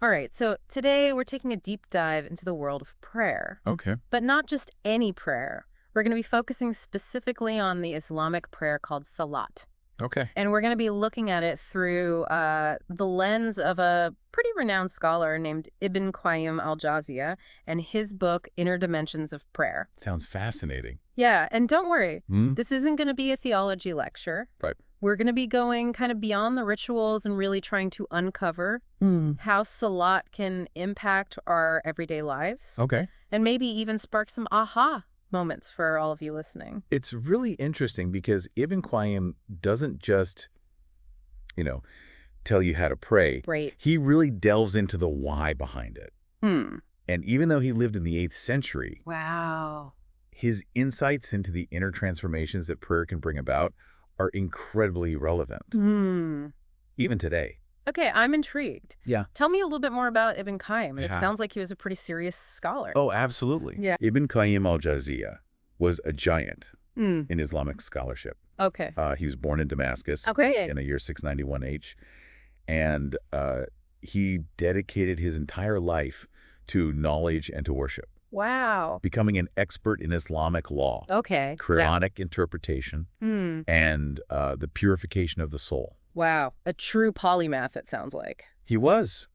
All right, so today we're taking a deep dive into the world of prayer, Okay. but not just any prayer. We're going to be focusing specifically on the Islamic prayer called Salat. Okay. And we're going to be looking at it through the lens of a pretty renowned scholar named Ibn Qayyim al-Jawziyah and his book, Inner Dimensions of Prayer. Sounds fascinating. Yeah, and don't worry, Hmm? this isn't going to be a theology lecture. Right. We're going to be going kind of beyond the rituals and really trying to uncover how Salat can impact our everyday lives Okay. and maybe even spark some aha moments for all of you listening. It's really interesting because Ibn Qayyim doesn't just, tell you how to pray. Right. He really delves into the why behind it. Hmm. And even though he lived in the 8th century, Wow. his insights into the inner transformations that prayer can bring about are incredibly relevant, Hmm. even today. Okay, I'm intrigued. Yeah. Tell me a little bit more about Ibn Qayyim. It Yeah. sounds like he was a pretty serious scholar. Oh, absolutely. Yeah. Ibn Qayyim al-Jawziyah was a giant Hmm. in Islamic scholarship. Okay. He was born in Damascus Okay. in the year 691 H. And he dedicated his entire life to knowledge and to worship, Wow. becoming an expert in Islamic law, Okay. Quranic interpretation, Hmm. and the purification of the soul. Wow. A true polymath, it sounds like. He was.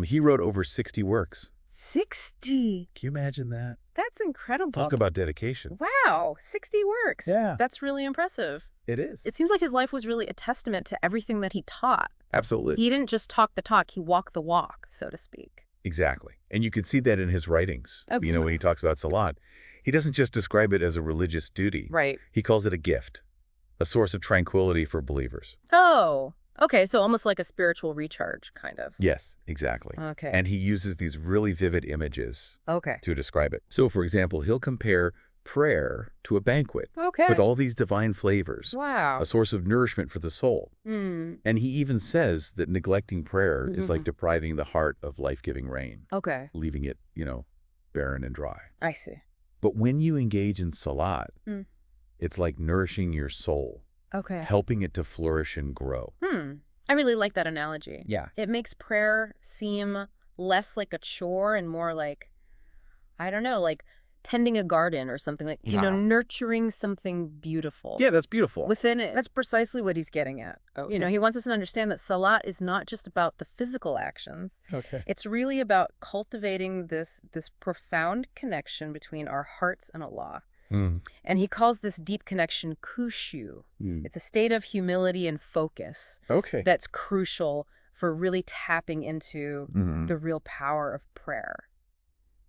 He wrote over 60 works. 60. Can you imagine that? That's incredible. Talk about dedication. Wow. 60 works. Yeah. That's really impressive. It is. It seems like his life was really a testament to everything that he taught. Absolutely. He didn't just talk the talk, he walked the walk, so to speak. Exactly. And you can see that in his writings. Oh, When he talks about Salat, he doesn't just describe it as a religious duty. Right. He calls it a gift, a source of tranquility for believers. Oh, okay. So almost like a spiritual recharge, kind of. Yes, exactly. Okay. And he uses these really vivid images Okay. to describe it. So, for example, he'll compare prayer to a banquet Okay. with all these divine flavors, Wow. a source of nourishment for the soul. Hmm. And he even says that neglecting prayer is like depriving the heart of life-giving rain, Okay. leaving it, barren and dry. I see. But when you engage in Salat, Mm. it's like nourishing your soul, Okay. helping it to flourish and grow. I really like that analogy. Yeah. It makes prayer seem less like a chore and more like, I don't know, like tending a garden or something like, nurturing something beautiful. Yeah, that's beautiful. Within it. That's precisely what he's getting at. He wants us to understand that Salat is not just about the physical actions. Okay. It's really about cultivating this profound connection between our hearts and Allah. And he calls this deep connection khushu. It's a state of humility and focus Okay. that's crucial for really tapping into the real power of prayer.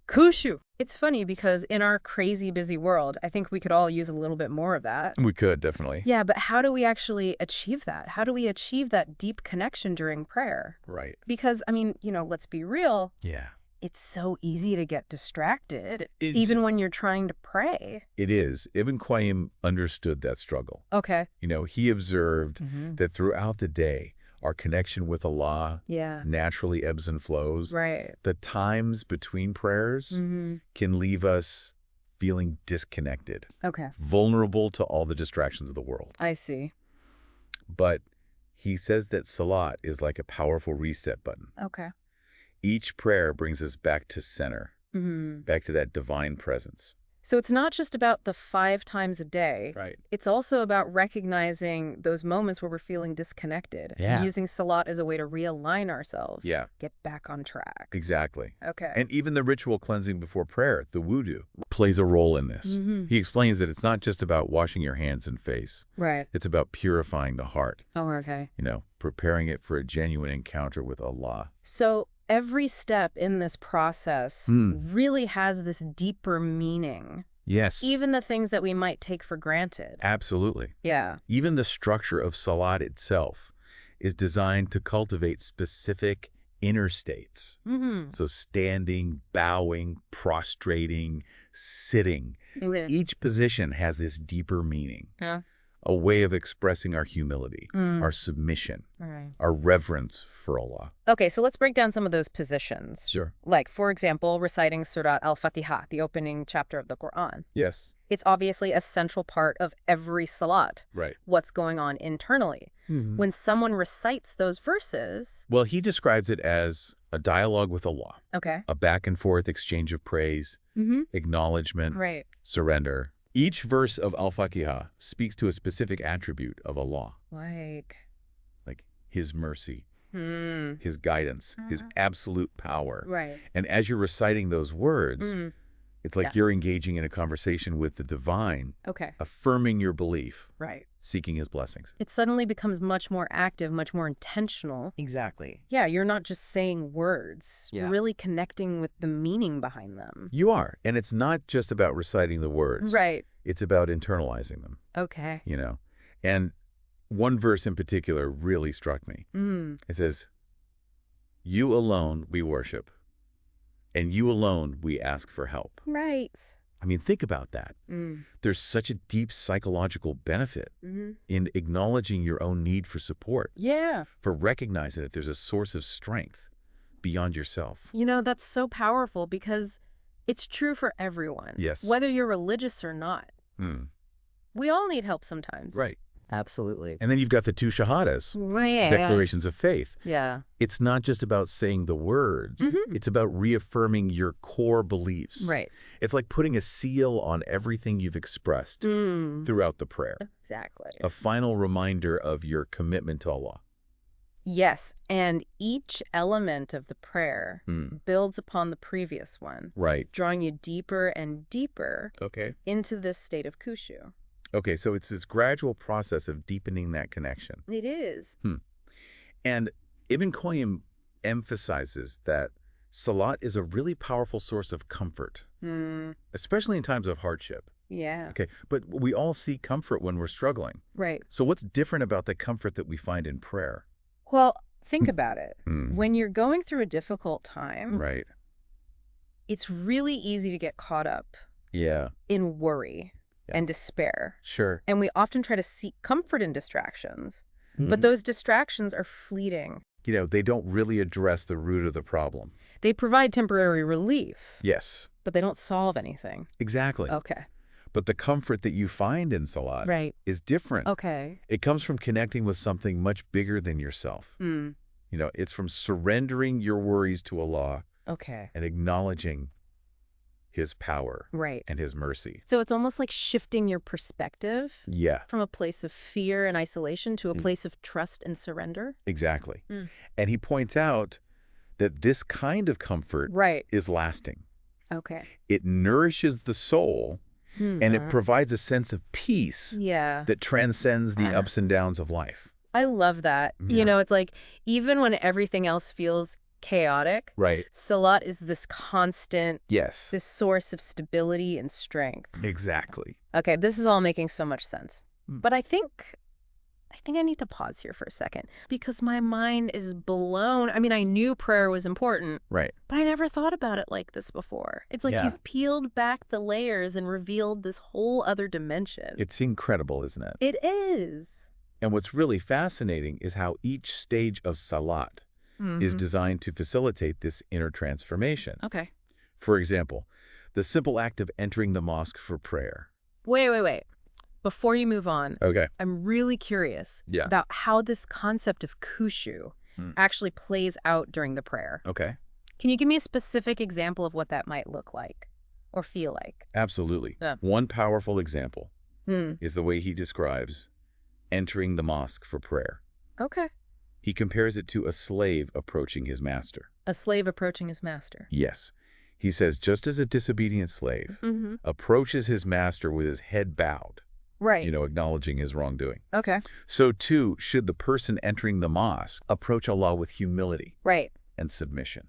Khushu. It's funny because in our crazy busy world, I think we could all use a little bit more of that. We could, definitely. Yeah, but how do we actually achieve that? How do we achieve that deep connection during prayer? Right. Because, let's be real, Yeah. it's so easy to get distracted, It's- even when you're trying to pray. It is. Ibn Qayyim understood that struggle. Okay. He observed that throughout the day, our connection with Allah Yeah. naturally ebbs and flows. Right. The times between prayers can leave us feeling disconnected, Okay. vulnerable to all the distractions of the world. I see. But he says that Salat is like a powerful reset button. Okay. Each prayer brings us back to center, back to that divine presence. So it's not just about the 5 times a day. Right. It's also about recognizing those moments where we're feeling disconnected. Yeah. Using Salat as a way to realign ourselves. Yeah. Get back on track. Exactly. Okay. And even the ritual cleansing before prayer, the wudu, plays a role in this. He explains that it's not just about washing your hands and face. Right. It's about purifying the heart, Oh, okay. preparing it for a genuine encounter with Allah. So every step in this process really has this deeper meaning. Yes. Even the things that we might take for granted. Absolutely. Yeah. Even the structure of Salat itself is designed to cultivate specific inner states. So standing, bowing, prostrating, sitting. Each position has this deeper meaning. Yeah. A way of expressing our humility, our submission, Right. our reverence for Allah. Okay, so let's break down some of those positions. Sure. Like, for example, reciting Surat al-Fatiha, the opening chapter of the Quran. Yes. It's obviously a central part of every salat. Right. What's going on internally. when someone recites those verses. Well, he describes it as a dialogue with Allah, Okay. a back and forth exchange of praise, acknowledgement, Right. surrender. Each verse of Al-Fatiha speaks to a specific attribute of Allah, Like His mercy, His guidance, His absolute power. Right. And as you're reciting those words, it's like you're engaging in a conversation with the divine, Okay. affirming your belief, Right. seeking His blessings. It suddenly becomes much more active, much more intentional. Exactly. Yeah, you're not just saying words. Yeah. You're really connecting with the meaning behind them. You are. And it's not just about reciting the words. Right. It's about internalizing them, Okay. And one verse in particular really struck me. It says, "You alone we worship, and you alone we ask for help." Right. I mean, think about that. There's such a deep psychological benefit in acknowledging your own need for support, Yeah. for recognizing that there's a source of strength beyond yourself. That's so powerful because it's true for everyone. Yes. Whether you're religious or not. We all need help sometimes. Right. Absolutely. And then you've got the two shahadas, Yeah. declarations of faith. Yeah. It's not just about saying the words. It's about reaffirming your core beliefs. Right. It's like putting a seal on everything you've expressed throughout the prayer. Exactly. A final reminder of your commitment to Allah. Yes. And each element of the prayer builds upon the previous one, Right. drawing you deeper and deeper Okay. into this state of khushu. Okay, so it's this gradual process of deepening that connection. It is. And Ibn Qayyim emphasizes that salat is a really powerful source of comfort, especially in times of hardship. Yeah. Okay, but we all seek comfort when we're struggling. Right. So what's different about the comfort that we find in prayer? Well, think about it. When you're going through a difficult time, Right. it's really easy to get caught up Yeah. in worry and despair. Sure. And we often try to seek comfort in distractions. But those distractions are fleeting. They don't really address the root of the problem. They provide temporary relief, Yes. but they don't solve anything. Exactly. Okay. But the comfort that you find in salat Right. is different. Okay. It comes from connecting with something much bigger than yourself. It's from surrendering your worries to Allah Okay. and acknowledging His power Right. and His mercy. So it's almost like shifting your perspective Yeah, from a place of fear and isolation to a place of trust and surrender. exactly. And he points out that this kind of comfort Right. is lasting. Okay. It nourishes the soul and it provides a sense of peace Yeah. that transcends the ups and downs of life. I love that. Yeah. It's like even when everything else feels chaotic, Right. salat is this constant, Yes. this source of stability and strength. Exactly. Okay, this is all making so much sense. But I think I need to pause here for a second because my mind is blown. I mean, I knew prayer was important, Right. but I never thought about it like this before. It's like you've peeled back the layers and revealed this whole other dimension. It's incredible, isn't it? It is. And what's really fascinating is how each stage of salat is designed to facilitate this inner transformation. Okay. For example, the simple act of entering the mosque for prayer. Wait. Before you move on, Okay. I'm really curious Yeah. about how this concept of khushu actually plays out during the prayer. Okay. Can you give me a specific example of what that might look like or feel like? Absolutely. Yeah. One powerful example is the way he describes entering the mosque for prayer. Okay. He compares it to a slave approaching his master. A slave approaching his master. Yes. He says, just as a disobedient slave approaches his master with his head bowed, Right. acknowledging his wrongdoing, Okay. so too should the person entering the mosque approach Allah with humility Right. and submission.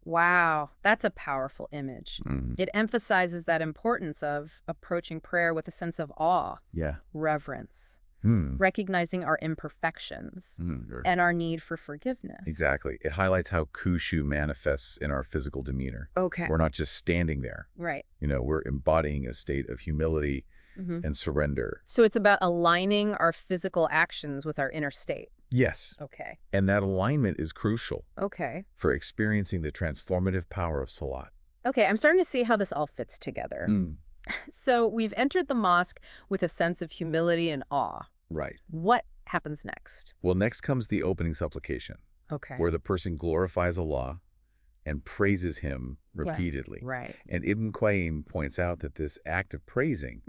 Wow. That's a powerful image. It emphasizes that importance of approaching prayer with a sense of awe, Yeah. reverence, recognizing our imperfections and our need for forgiveness. Exactly. It highlights how khushu manifests in our physical demeanor. Okay. We're not just standing there. Right. We're embodying a state of humility and surrender. So it's about aligning our physical actions with our inner state. Yes. Okay. And that alignment is crucial Okay. for experiencing the transformative power of salat. Okay, I'm starting to see how this all fits together. So we've entered the mosque with a sense of humility and awe. Right. What happens next? Well, next comes the opening supplication, Okay. where the person glorifies Allah and praises him Yeah. repeatedly. Right. And Ibn Qayyim points out that this act of praising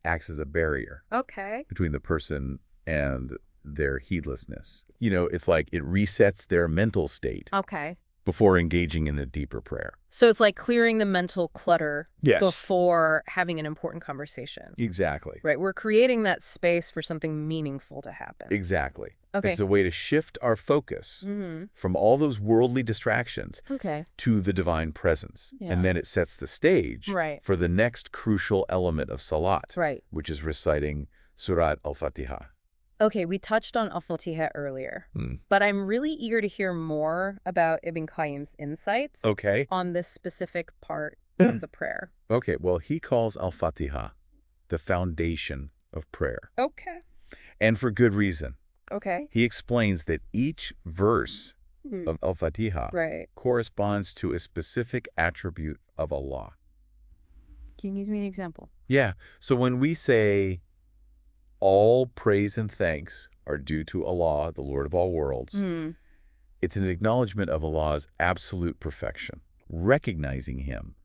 acts as a barrier Okay. between the person and their heedlessness. You know, it's like it resets their mental state Okay. before engaging in a deeper prayer. So it's like clearing the mental clutter Yes. before having an important conversation. Exactly. Right. We're creating that space for something meaningful to happen. Exactly. Okay. It's a way to shift our focus from all those worldly distractions Okay. to the divine presence. Yeah. And then it sets the stage Right. for the next crucial element of Salat, Right. which is reciting Surat al-Fatiha. Okay, we touched on al-Fatiha earlier, but I'm really eager to hear more about Ibn Qayyim's insights Okay. on this specific part of the prayer. Okay, well, he calls al-Fatiha the foundation of prayer. Okay. And for good reason. Okay. He explains that each verse of al-Fatiha Right. corresponds to a specific attribute of Allah. Can you give me an example? Yeah, so when we say all praise and thanks are due to Allah, the Lord of all worlds, it's an acknowledgement of Allah's absolute perfection, recognizing him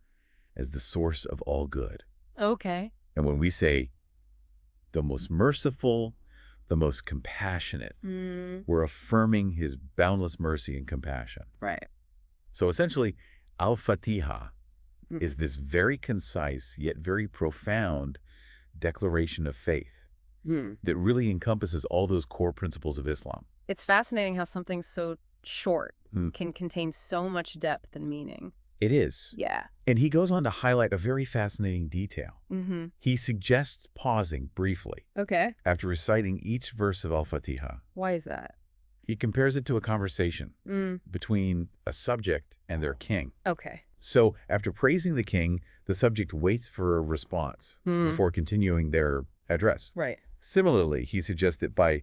as the source of all good. Okay. And when we say the most merciful, the most compassionate, we're affirming his boundless mercy and compassion. Right. So essentially, al-Fatiha is this very concise yet very profound declaration of faith that really encompasses all those core principles of Islam. It's fascinating how something so short can contain so much depth and meaning. It is. Yeah. And he goes on to highlight a very fascinating detail. He suggests pausing briefly Okay. after reciting each verse of al-Fatiha. Why is that? He compares it to a conversation between a subject and their king. Okay. So after praising the king, the subject waits for a response before continuing their address. Right. Similarly, he suggests that by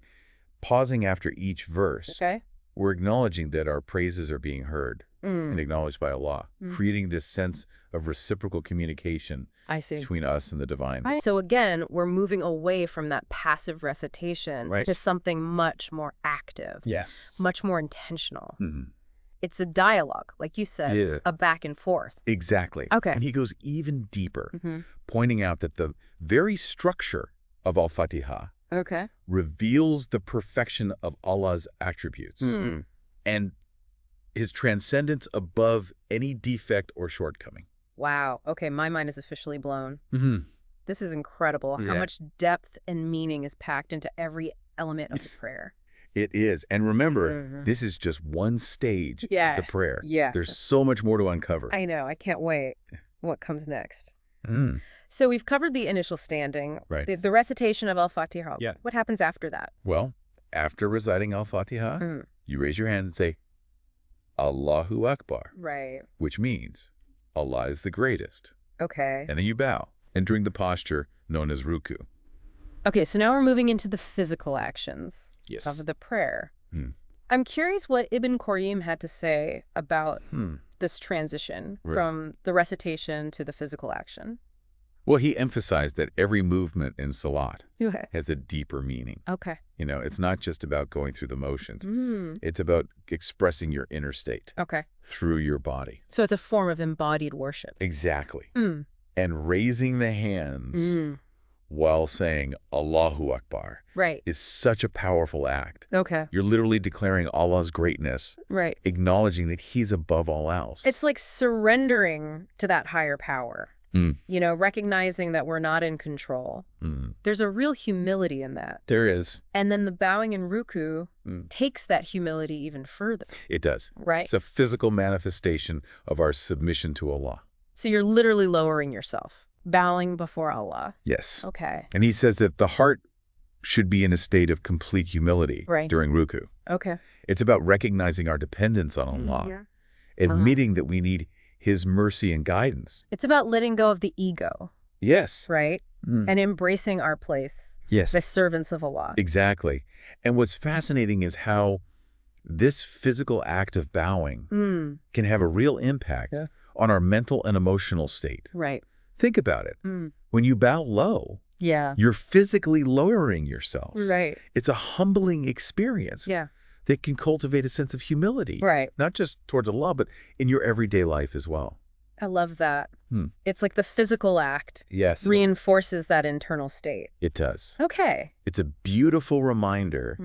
pausing after each verse, Okay. we're acknowledging that our praises are being heard and acknowledged by Allah, creating this sense of reciprocal communication I see. between us and the divine. So again, we're moving away from that passive recitation Right. to something much more active, Yes. much more intentional. It's a dialogue, like you said, It is. a back and forth. Exactly. Okay. And he goes even deeper, pointing out that the very structure of al-Fatiha Okay. reveals the perfection of Allah's attributes and his transcendence above any defect or shortcoming. Wow. Okay, my mind is officially blown. Mm-hmm. This is incredible how Yeah. much depth and meaning is packed into every element of the prayer. It is. And remember, this is just one stage Yeah. of the prayer. Yeah. There's so much more to uncover. I know. I can't wait. What comes next? Mm. So we've covered the initial standing, Right. the recitation of al-Fatiha. Yeah. What happens after that? Well, after reciting al-Fatiha, you raise your hand and say, Allahu Akbar, Right. which means Allah is the greatest. Okay. And then you bow, entering the posture known as ruku. Okay, so now we're moving into the physical actions Yes. of the prayer. Hmm. I'm curious what Ibn Qayyim had to say about this transition Right. from the recitation to the physical action. Well, he emphasized that every movement in Salat Okay. has a deeper meaning. Okay. You know, it's not just about going through the motions. It's about expressing your inner state Okay. through your body. So it's a form of embodied worship. Exactly. And raising the hands while saying Allahu Akbar Right. is such a powerful act. Okay. You're literally declaring Allah's greatness, Right. acknowledging that he's above all else. It's like surrendering to that higher power. You know, recognizing that we're not in control. There's a real humility in that. There is. And then the bowing in ruku takes that humility even further. It does. Right. It's a physical manifestation of our submission to Allah. So you're literally lowering yourself, bowing before Allah. Yes. Okay. And he says that the heart should be in a state of complete humility Right. during ruku. Okay. It's about recognizing our dependence on Allah, admitting that we need his mercy and guidance. It's about letting go of the ego, Yes. right? And embracing our place, Yes. the servants of Allah. Exactly. And what's fascinating is how this physical act of bowing can have a real impact on our mental and emotional state. Right. Think about it. When you bow low, Yeah. You're physically lowering yourself. Right. It's a humbling experience Yeah. that can cultivate a sense of humility. Right. Not just towards Allah, but in your everyday life as well. I love that. It's like the physical act Yes. reinforces that internal state. It does. Okay. It's a beautiful reminder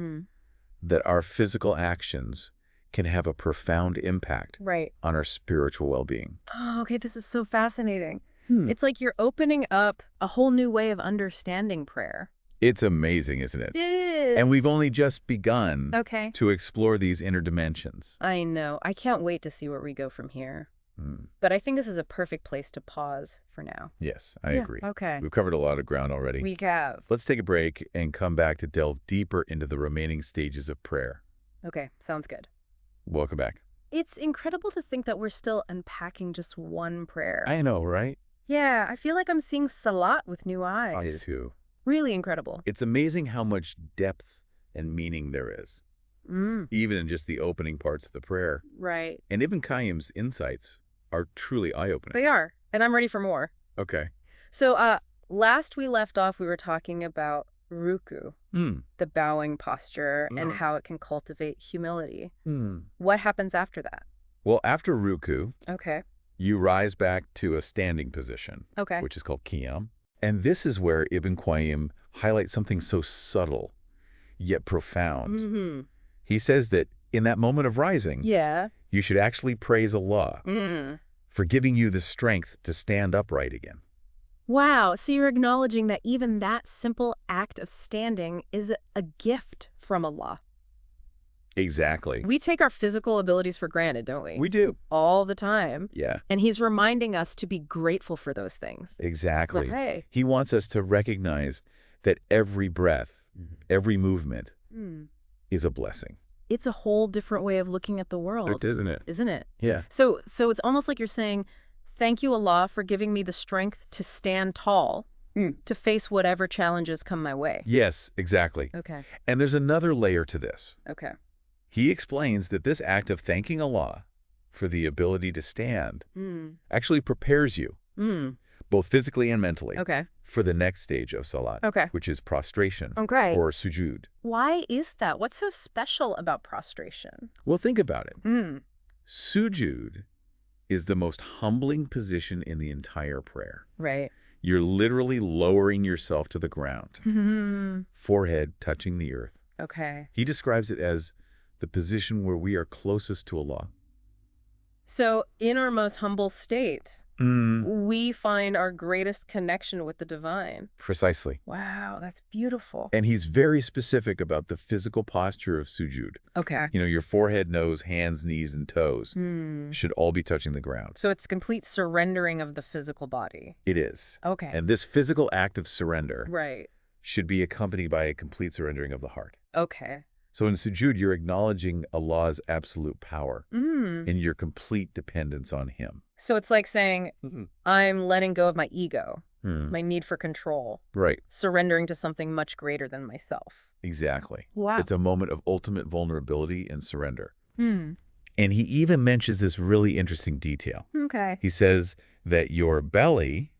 that our physical actions can have a profound impact Right. on our spiritual well-being. Oh, okay. This is so fascinating. It's like you're opening up a whole new way of understanding prayer. It's amazing, isn't it? It is. And we've only just begun Okay. to explore these inner dimensions. I know. I can't wait to see where we go from here. But I think this is a perfect place to pause for now. Yes, I agree. Okay. We've covered a lot of ground already. We have. Let's take a break and come back to delve deeper into the remaining stages of prayer. Okay. Sounds good. Welcome back. It's incredible to think that we're still unpacking just one prayer. I know, right? Yeah. I feel like I'm seeing Salat with new eyes. I do too. Really incredible. It's amazing how much depth and meaning there is, even in just the opening parts of the prayer. Right. And Ibn Qayyim's insights are truly eye-opening. They are. And I'm ready for more. Okay. So last we left off, we were talking about ruku, the bowing posture, and how it can cultivate humility. What happens after that? Well, after ruku, Okay. you rise back to a standing position, Okay. which is called Qayyim. And this is where Ibn Qayyim highlights something so subtle, yet profound. He says that in that moment of rising, you should actually praise Allah for giving you the strength to stand upright again. Wow. So you're acknowledging that even that simple act of standing is a gift from Allah. Exactly. We take our physical abilities for granted, don't we? We do. All the time. Yeah. And he's reminding us to be grateful for those things. Exactly. But hey. He wants us to recognize that every breath, every movement is a blessing. It's a whole different way of looking at the world. Isn't it? Isn't it? Yeah. So it's almost like you're saying, thank you, Allah, for giving me the strength to stand tall, to face whatever challenges come my way. Yes, exactly. Okay. And there's another layer to this. Okay. He explains that this act of thanking Allah for the ability to stand actually prepares you, both physically and mentally, Okay. for the next stage of salat, Okay. which is prostration Okay. or sujud. Why is that? What's so special about prostration? Well, think about it. Sujud is the most humbling position in the entire prayer. Right. You're literally lowering yourself to the ground, forehead touching the earth. Okay. He describes it as the position where we are closest to Allah. So in our most humble state, we find our greatest connection with the divine. Precisely. Wow, that's beautiful. And he's very specific about the physical posture of sujud. Okay. You know, your forehead, nose, hands, knees, and toes should all be touching the ground. So it's complete surrendering of the physical body. It is. Okay. And this physical act of surrender Right. should be accompanied by a complete surrendering of the heart. Okay. So in sujud, you're acknowledging Allah's absolute power and your complete dependence on Him. So it's like saying, I'm letting go of my ego, my need for control, Right. surrendering to something much greater than myself. Exactly. Wow. It's a moment of ultimate vulnerability and surrender. And he even mentions this really interesting detail. Okay. He says that your belly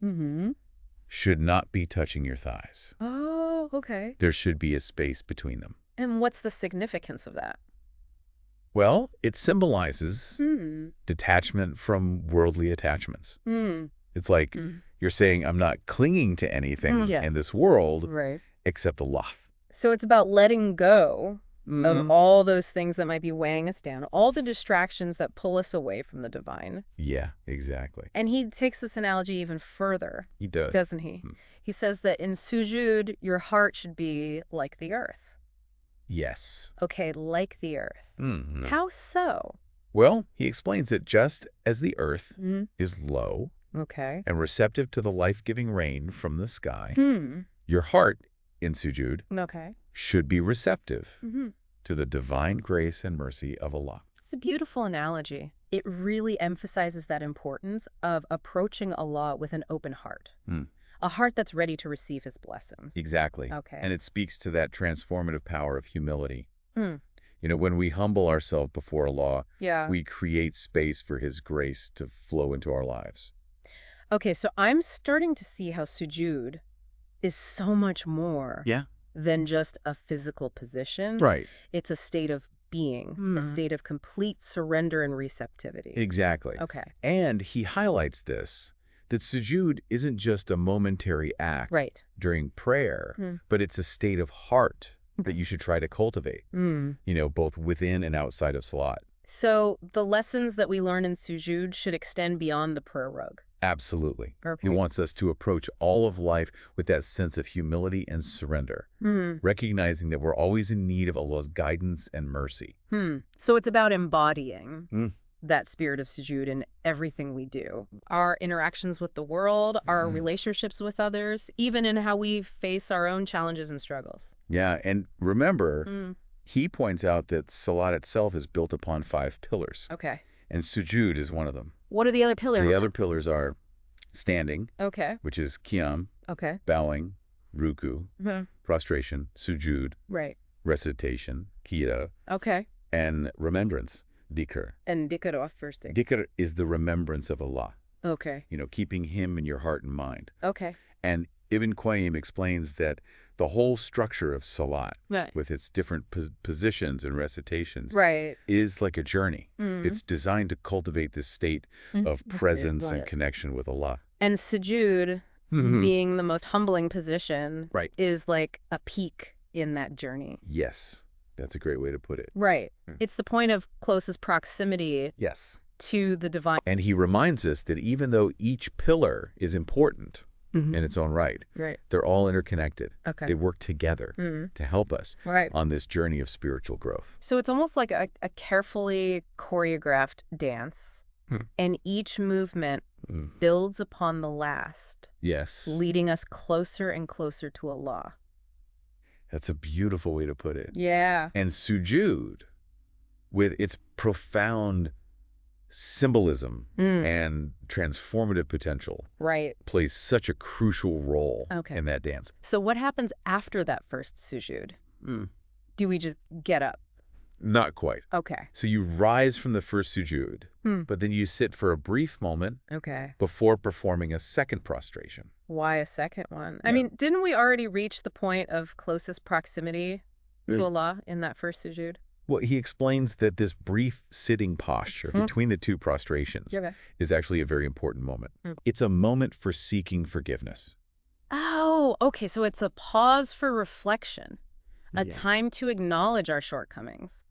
should not be touching your thighs. Oh, okay. There should be a space between them. And what's the significance of that? Well, it symbolizes detachment from worldly attachments. It's like you're saying, I'm not clinging to anything in this world except Allah. So it's about letting go of all those things that might be weighing us down, all the distractions that pull us away from the divine. Yeah, exactly. And he takes this analogy even further, He does. doesn't he? He says that in sujud, your heart should be like the earth. Yes. Okay, like the earth. How so? Well, he explains that just as the earth is low and receptive to the life-giving rain from the sky, your heart in sujud should be receptive to the divine grace and mercy of Allah. It's a beautiful analogy. It really emphasizes that importance of approaching Allah with an open heart. A heart that's ready to receive his blessings. Exactly. Okay. And it speaks to that transformative power of humility. You know, when we humble ourselves before Allah, we create space for his grace to flow into our lives. Okay, so I'm starting to see how sujud is so much more than just a physical position. Right. It's a state of being, a state of complete surrender and receptivity. Exactly. Okay. And he highlights this, that sujood isn't just a momentary act during prayer, but it's a state of heart that you should try to cultivate, both within and outside of salat. So the lessons that we learn in sujood should extend beyond the prayer rug. Absolutely. Okay. He wants us to approach all of life with that sense of humility and surrender, recognizing that we're always in need of Allah's guidance and mercy. So it's about embodying that spirit of sujood in everything we do. Our interactions with the world, our relationships with others, even in how we face our own challenges and struggles. Yeah, and remember, he points out that salat itself is built upon 5 pillars. Okay. And sujood is one of them. What are the other pillars? The other pillars are standing, which is qiyam, okay, bowing, ruku, prostration, sujood, recitation, qira, and remembrance, dhikr. And dhikr off first thing. Dhikr is the remembrance of Allah. Okay. Keeping him in your heart and mind. Okay. And Ibn Qayyim explains that the whole structure of salat, with its different positions and recitations, is like a journey. It's designed to cultivate this state of presence and connection with Allah. And sujood, being the most humbling position, is like a peak in that journey. Yes, that's a great way to put it. Right. It's the point of closest proximity to the divine. And he reminds us that even though each pillar is important in its own right, they're all interconnected. They work together to help us on this journey of spiritual growth. So it's almost like a carefully choreographed dance, and each movement builds upon the last, leading us closer and closer to Allah. That's a beautiful way to put it. Yeah. And sujood, with its profound symbolism and transformative potential, plays such a crucial role in that dance. So what happens after that first sujood? Do we just get up? Not quite. Okay. So you rise from the first sujood, but then you sit for a brief moment before performing a second prostration. Why a second one? I mean, didn't we already reach the point of closest proximity to Allah in that first sujood? Well, he explains that this brief sitting posture between the 2 prostrations is actually a very important moment. It's a moment for seeking forgiveness. Oh, okay. So it's a pause for reflection, a time to acknowledge our shortcomings.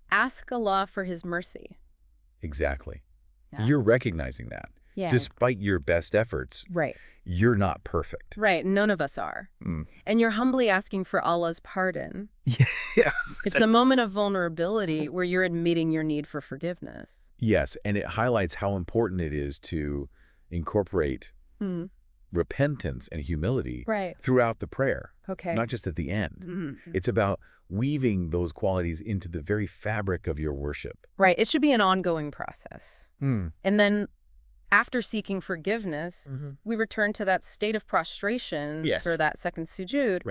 Ask Allah for his mercy. Exactly. You're recognizing that. Despite your best efforts, you're not perfect. None of us are. And you're humbly asking for Allah's pardon. Yes. It's a moment of vulnerability where you're admitting your need for forgiveness. Yes, and it highlights how important it is to incorporate repentance and humility throughout the prayer, not just at the end. It's about weaving those qualities into the very fabric of your worship. It should be an ongoing process. And then after seeking forgiveness, we return to that state of prostration for that second sujood.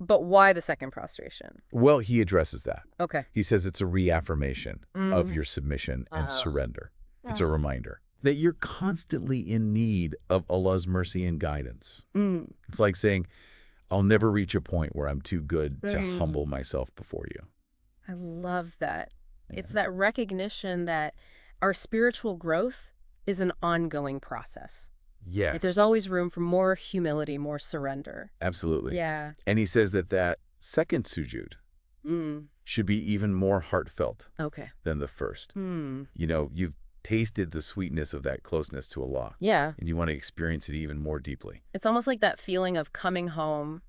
But why the second prostration? Well, he addresses that. Okay. He says it's a reaffirmation of your submission and surrender. It's a reminder that you're constantly in need of Allah's mercy and guidance. It's like saying, I'll never reach a point where I'm too good to humble myself before you. I love that. It's that recognition that our spiritual growth is an ongoing process. Yes. There's always room for more humility, more surrender. Absolutely. Yeah. And he says that second sujood should be even more heartfelt than the first. You've tasted the sweetness of that closeness to Allah. Yeah. And you want to experience it even more deeply. It's almost like that feeling of coming home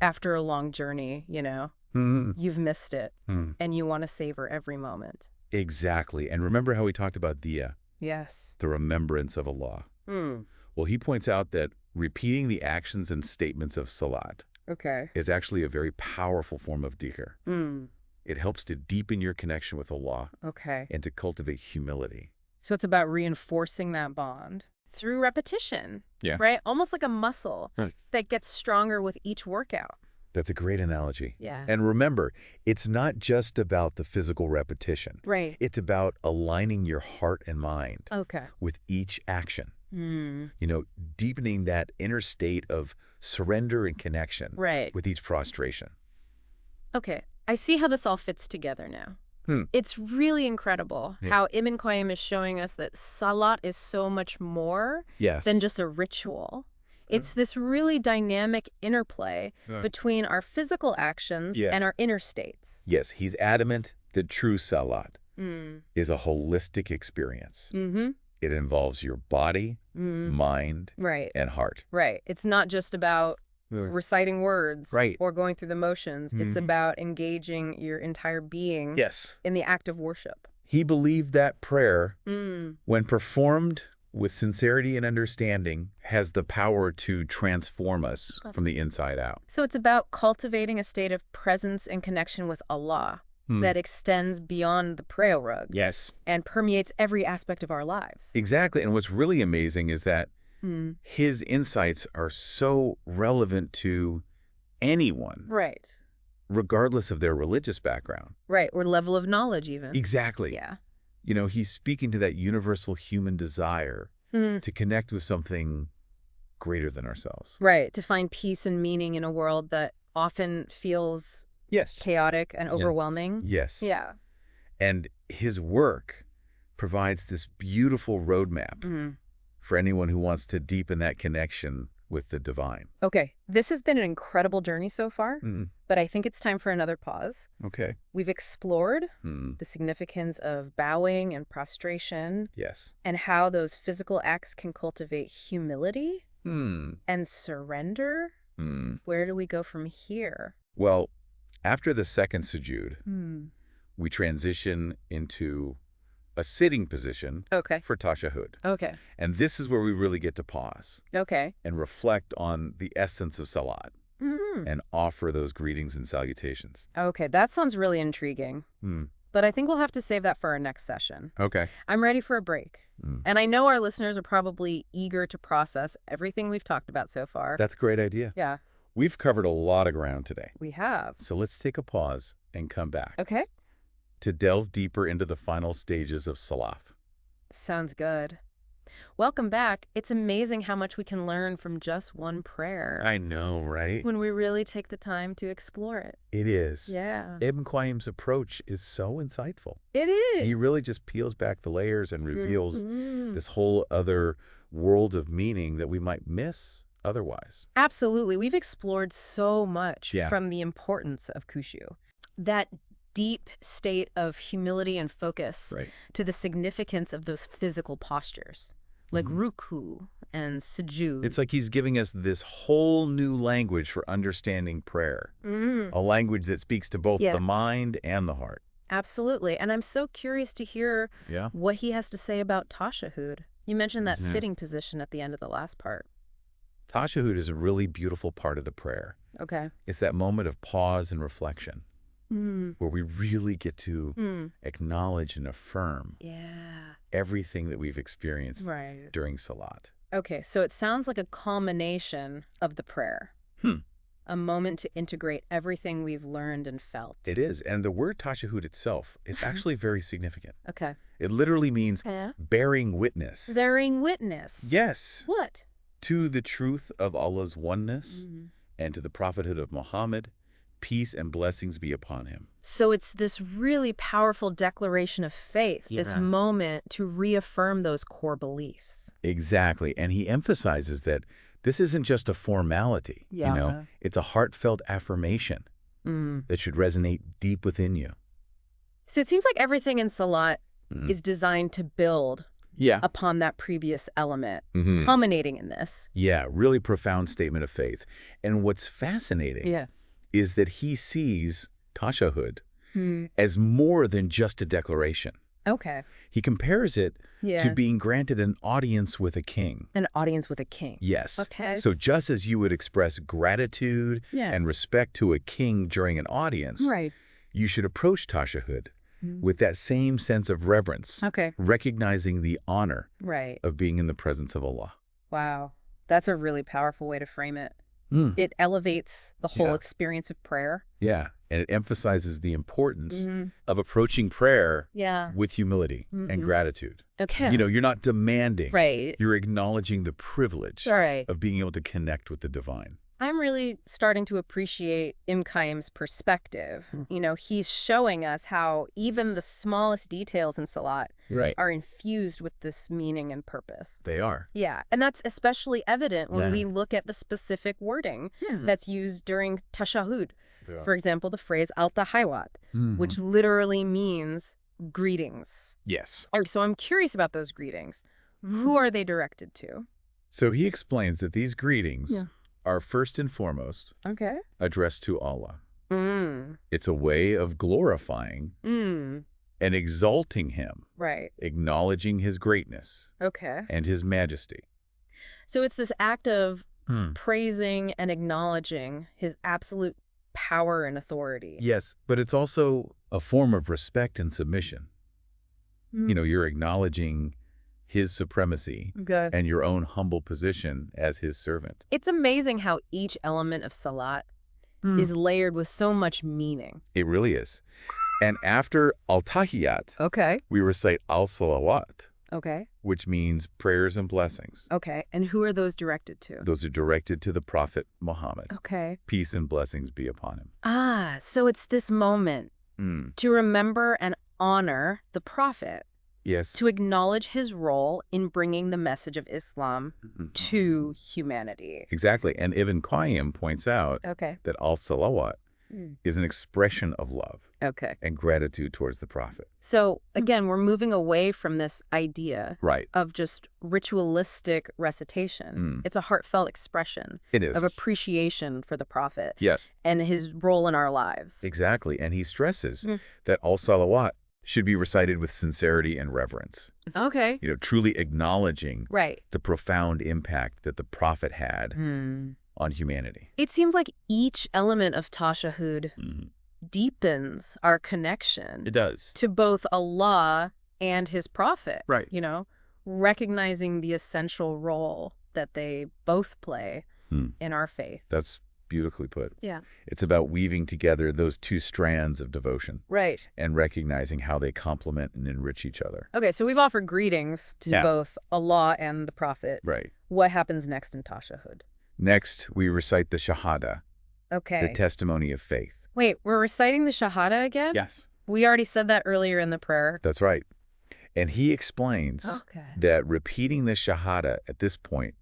after a long journey, You've missed it, and you want to savor every moment. Exactly. And remember how we talked about diya? Yes. The remembrance of Allah. Well, he points out that repeating the actions and statements of salat is actually a very powerful form of dhikr. It helps to deepen your connection with Allah and to cultivate humility. So it's about reinforcing that bond through repetition, right? Almost like a muscle that gets stronger with each workout. That's a great analogy. Yeah. And remember, it's not just about the physical repetition. Right. It's about aligning your heart and mind Okay. with each action. Mm. You know, deepening that inner state of surrender and connection Right. with each prostration. Okay. I see how this all fits together now. It's really incredible how Ibn Qayyim is showing us that salat is so much more than just a ritual. It's this really dynamic interplay between our physical actions and our inner states. Yes, he's adamant that true salat is a holistic experience. It involves your body, mind, and heart. Right. It's not just about reciting words or going through the motions. It's about engaging your entire being in the act of worship. He believed that prayer, when performed with sincerity and understanding, has the power to transform us from the inside out. So it's about cultivating a state of presence and connection with Allah that extends beyond the prayer rug and permeates every aspect of our lives. Exactly. And what's really amazing is that his insights are so relevant to anyone. Right. Regardless of their religious background. Right, or level of knowledge even. Exactly. Yeah. You know, he's speaking to that universal human desire to connect with something greater than ourselves. Right, to find peace and meaning in a world that often feels chaotic and overwhelming. Yes. Yeah. And his work provides this beautiful roadmap for anyone who wants to deepen that connection with the divine. Okay, this has been an incredible journey so far, but I think it's time for another pause. Okay. We've explored the significance of bowing and prostration. Yes. And how those physical acts can cultivate humility and surrender. Where do we go from here? Well, after the second sujood, we transition into a sitting position for tashahhud. Okay. And this is where we really get to pause. Okay. And reflect on the essence of salat and offer those greetings and salutations. Okay, that sounds really intriguing. But I think we'll have to save that for our next session. Okay. I'm ready for a break. And I know our listeners are probably eager to process everything we've talked about so far. That's a great idea. Yeah. We've covered a lot of ground today. We have. So let's take a pause and come back. Okay. To delve deeper into the final stages of salat. Sounds good. Welcome back. It's amazing how much we can learn from just one prayer. I know, right? When we really take the time to explore it. It is. Yeah. Ibn Qayyim's approach is so insightful. It is. He really just peels back the layers and reveals this whole other world of meaning that we might miss otherwise. Absolutely. We've explored so much from the importance of khushu. That deep state of humility and focus to the significance of those physical postures, like ruku and sujood. It's like he's giving us this whole new language for understanding prayer, a language that speaks to both the mind and the heart. Absolutely. And I'm so curious to hear what he has to say about tashahhud. You mentioned that sitting position at the end of the last part. Tashahhud is a really beautiful part of the prayer. Okay. It's that moment of pause and reflection. Where we really get to acknowledge and affirm everything that we've experienced during salat. Okay, so it sounds like a culmination of the prayer. A moment to integrate everything we've learned and felt. It is. And the word tashahhud itself is actually very significant. Okay. It literally means bearing witness. Bearing witness? Yes. What? To the truth of Allah's oneness and to the prophethood of Muhammad. Peace and blessings be upon him. So it's this really powerful declaration of faith, this moment to reaffirm those core beliefs. Exactly. And he emphasizes that this isn't just a formality, you know, it's a heartfelt affirmation that should resonate deep within you. So it seems like everything in salat is designed to build upon that previous element, culminating in this. Yeah, really profound statement of faith. And what's fascinating is that he sees tashahhud as more than just a declaration. Okay. He compares it to being granted an audience with a king. An audience with a king. Yes. Okay. So just as you would express gratitude and respect to a king during an audience, you should approach tashahhud with that same sense of reverence, recognizing the honor of being in the presence of Allah. Wow. That's a really powerful way to frame it. It elevates the whole Yeah. experience of prayer. Yeah, and it emphasizes the importance of approaching prayer Yeah. with humility and gratitude. Okay. You're not demanding. Right. You're acknowledging the privilege All right. of being able to connect with the divine. I'm really starting to appreciate Qayyim's perspective. He's showing us how even the smallest details in Salat Right. are infused with this meaning and purpose. They are. Yeah, and that's especially evident when Yeah. we look at the specific wording that's used during tashahhud. Yeah. For example, the phrase al-tahawat, which literally means greetings. Yes. So I'm curious about those greetings. Who are they directed to? So he explains that these greetings Yeah. are first and foremost Okay. addressed to Allah. Mm. It's a way of glorifying and exalting him, Right. acknowledging his greatness Okay. and his majesty. So it's this act of praising and acknowledging his absolute power and authority. Yes, but it's also a form of respect and submission. You're acknowledging his supremacy Good. and your own humble position as his servant. It's amazing how each element of Salat is layered with so much meaning. It really is. And after al-tahiyat, Okay. we recite al-salawat, Okay. which means prayers and blessings. Okay. And who are those directed to? Those are directed to the Prophet Muhammad. Okay. Peace and blessings be upon him. Ah, so it's this moment to remember and honor the Prophet, Yes. to acknowledge his role in bringing the message of Islam to humanity. Exactly. And Ibn Qayyim points out Okay. that al-salawat is an expression of love Okay. and gratitude towards the Prophet. So again, we're moving away from this idea Right. of just ritualistic recitation. It's a heartfelt expression It is. of appreciation for the Prophet Yes. and his role in our lives. Exactly. And he stresses that al-salawat should be recited with sincerity and reverence. Okay. Truly acknowledging Right. the profound impact that the Prophet had on humanity. It seems like each element of Tashahhud deepens our connection It does. to both Allah and his Prophet. Right. Recognizing the essential role that they both play in our faith. That's beautifully put. Yeah. It's about weaving together those two strands of devotion Right. and recognizing how they complement and enrich each other. Okay, so we've offered greetings to both Allah and the Prophet. Right. What happens next in Tashahhud? Next, we recite the Shahada, Okay. the testimony of faith. Wait, we're reciting the Shahada again? Yes. We already said that earlier in the prayer. That's right. And he explains that repeating the Shahada at this point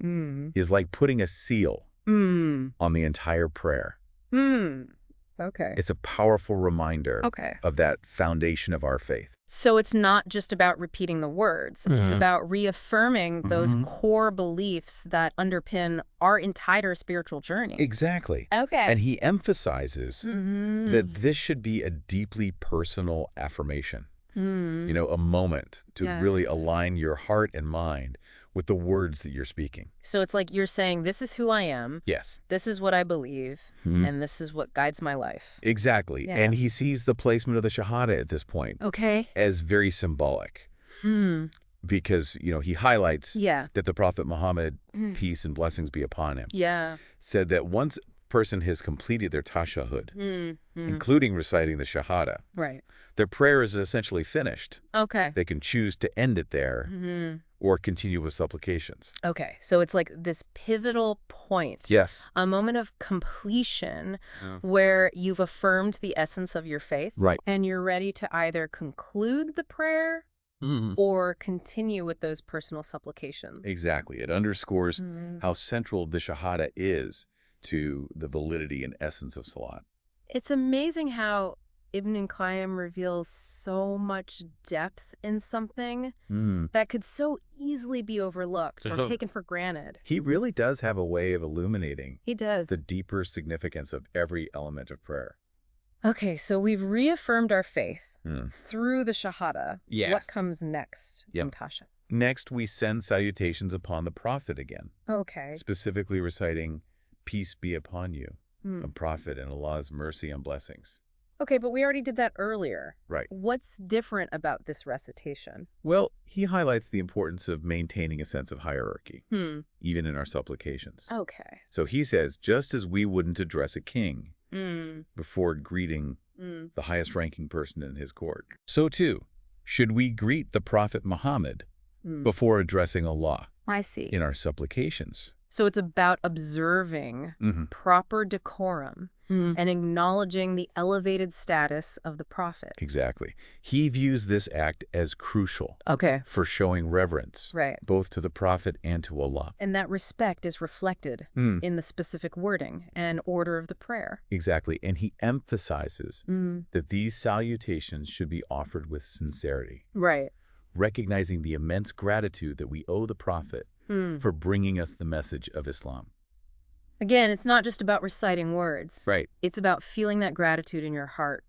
is like putting a seal on the entire prayer. Okay. It's a powerful reminder of that foundation of our faith. So it's not just about repeating the words. It's about reaffirming those core beliefs that underpin our entire spiritual journey. Exactly. Okay. And he emphasizes that this should be a deeply personal affirmation. A moment to really align your heart and mind with the words that you're speaking. So it's like you're saying, this is who I am. Yes. This is what I believe. And this is what guides my life. Exactly. Yeah. And he sees the placement of the Shahada at this point as very symbolic. Because, he highlights that the Prophet Muhammad, peace and blessings be upon him, said that once a person has completed their tashahhud, including reciting the Shahada, their prayer is essentially finished. Okay. They can choose to end it there or continue with supplications. Okay. So it's like this pivotal point. Yes. A moment of completion where you've affirmed the essence of your faith. Right. And you're ready to either conclude the prayer or continue with those personal supplications. Exactly. It underscores how central the Shahada is to the validity and essence of Salat. It's amazing how Ibn Qayyim reveals so much depth in something that could so easily be overlooked or taken for granted. He really does have a way of illuminating He does. the deeper significance of every element of prayer. Okay, so we've reaffirmed our faith through the Shahada. Yes. What comes next, Natasha? Next, we send salutations upon the Prophet again, Okay. specifically reciting, peace be upon you, a Prophet and Allah's mercy and blessings. Okay, but we already did that earlier. Right. What's different about this recitation? Well, he highlights the importance of maintaining a sense of hierarchy, Hmm. even in our supplications. Okay. So he says, just as we wouldn't address a king before greeting the highest ranking person in his court, so too should we greet the Prophet Muhammad before addressing Allah I see. in our supplications. So it's about observing proper decorum and acknowledging the elevated status of the prophet. Exactly. He views this act as crucial for showing reverence, both to the prophet and to Allah. And that respect is reflected in the specific wording and order of the prayer. Exactly. And he emphasizes that these salutations should be offered with sincerity. Right. Recognizing the immense gratitude that we owe the prophet for bringing us the message of Islam. Again, it's not just about reciting words. Right. It's about feeling that gratitude in your heart,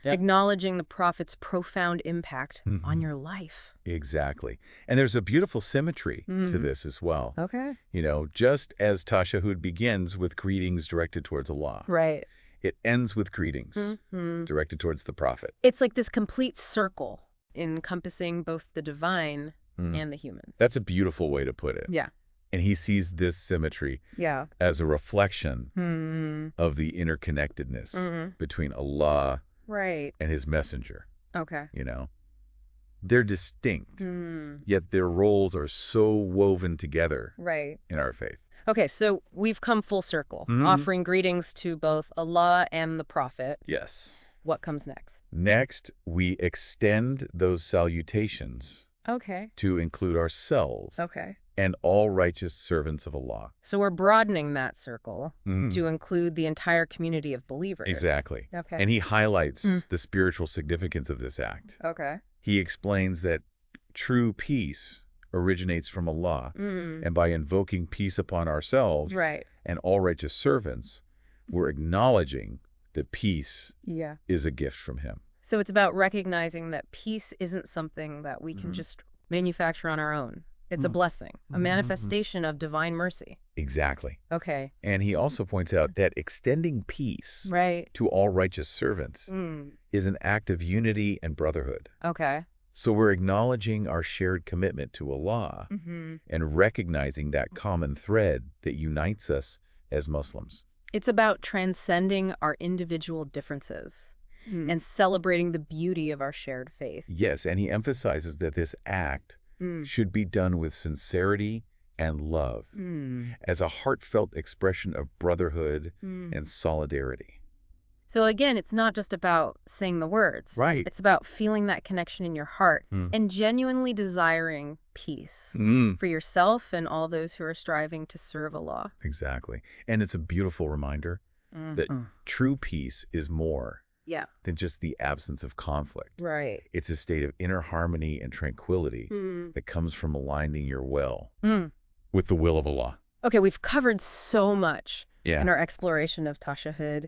acknowledging the prophet's profound impact on your life. Exactly. And there's a beautiful symmetry to this as well. Okay. You know, just as Tashahhud begins with greetings directed towards Allah. Right. It ends with greetings directed towards the prophet. It's like this complete circle encompassing both the divine and the human. That's a beautiful way to put it. Yeah. And he sees this symmetry as a reflection of the interconnectedness between Allah and his messenger. Okay. You know, they're distinct, yet their roles are so woven together in our faith. Okay, so we've come full circle, offering greetings to both Allah and the prophet. Yes. What comes next? Next, we extend those salutations to include ourselves and all righteous servants of Allah. So we're broadening that circle to include the entire community of believers. Exactly. Okay. And he highlights the spiritual significance of this act. Okay. He explains that true peace originates from Allah, and by invoking peace upon ourselves and all righteous servants, we're acknowledging that peace is a gift from him. So it's about recognizing that peace isn't something that we can just manufacture on our own. It's a blessing, a manifestation of divine mercy. Exactly. Okay. And he also points out that extending peace to all righteous servants is an act of unity and brotherhood. Okay. So we're acknowledging our shared commitment to Allah and recognizing that common thread that unites us as Muslims. It's about transcending our individual differences and celebrating the beauty of our shared faith. Yes, and he emphasizes that this act should be done with sincerity and love as a heartfelt expression of brotherhood and solidarity. So again, it's not just about saying the words. Right. It's about feeling that connection in your heart and genuinely desiring peace for yourself and all those who are striving to serve Allah. Exactly. And it's a beautiful reminder that true peace is more than just the absence of conflict. Right. It's a state of inner harmony and tranquility that comes from aligning your will with the will of Allah. Okay, we've covered so much in our exploration of Tashahhud.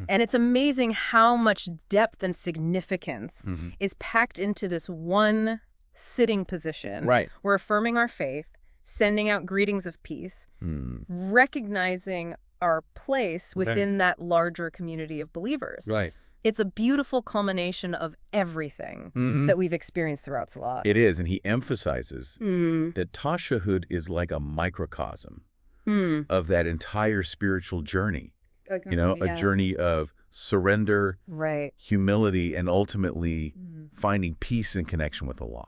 And it's amazing how much depth and significance is packed into this one sitting position. Right. We're affirming our faith, sending out greetings of peace, recognizing our place within that larger community of believers. Right. It's a beautiful culmination of everything that we've experienced throughout Salat. It is, and he emphasizes that Tashahhud is like a microcosm of that entire spiritual journey. You know, a journey of surrender, humility, and ultimately finding peace and connection with Allah.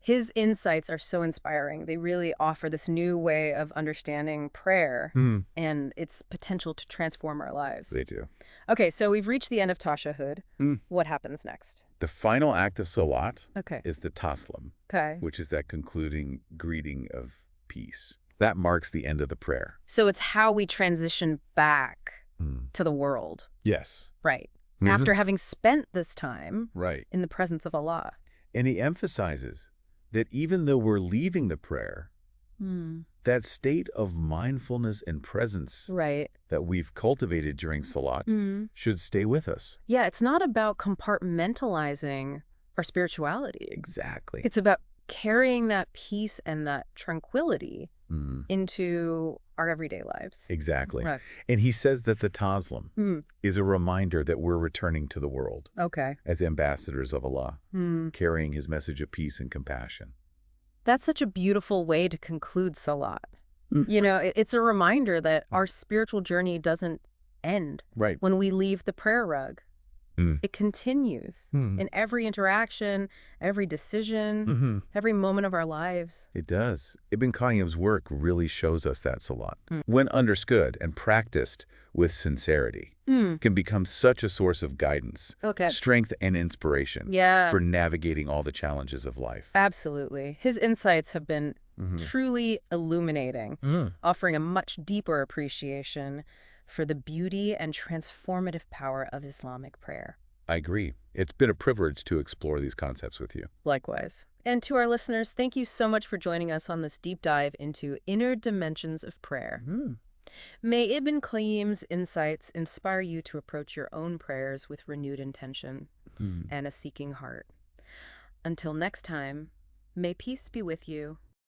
His insights are so inspiring. They really offer this new way of understanding prayer and its potential to transform our lives. They do. Okay, so we've reached the end of Tashahhud. What happens next? The final act of Salat Okay. is the Taslim, Okay. which is that concluding greeting of peace. That marks the end of the prayer. So it's how we transition back to the world. Yes. Right. After having spent this time in the presence of Allah. And he emphasizes that even though we're leaving the prayer, that state of mindfulness and presence that we've cultivated during Salat should stay with us. Yeah, it's not about compartmentalizing our spirituality. Exactly. It's about carrying that peace and that tranquility into our everyday lives. Exactly. Right. And he says that the Taslim is a reminder that we're returning to the world as ambassadors of Allah, carrying his message of peace and compassion. That's such a beautiful way to conclude Salat. You know, it's a reminder that our spiritual journey doesn't end when we leave the prayer rug. It continues in every interaction, every decision, every moment of our lives. It does. Ibn Qayyim's work really shows us that Salat, when understood and practiced with sincerity, can become such a source of guidance, strength, and inspiration for navigating all the challenges of life. Absolutely. His insights have been truly illuminating, offering a much deeper appreciation for the beauty and transformative power of Islamic prayer. I agree. It's been a privilege to explore these concepts with you. Likewise. And to our listeners, thank you so much for joining us on this deep dive into inner dimensions of prayer. May Ibn Qayyim's insights inspire you to approach your own prayers with renewed intention and a seeking heart. Until next time, may peace be with you.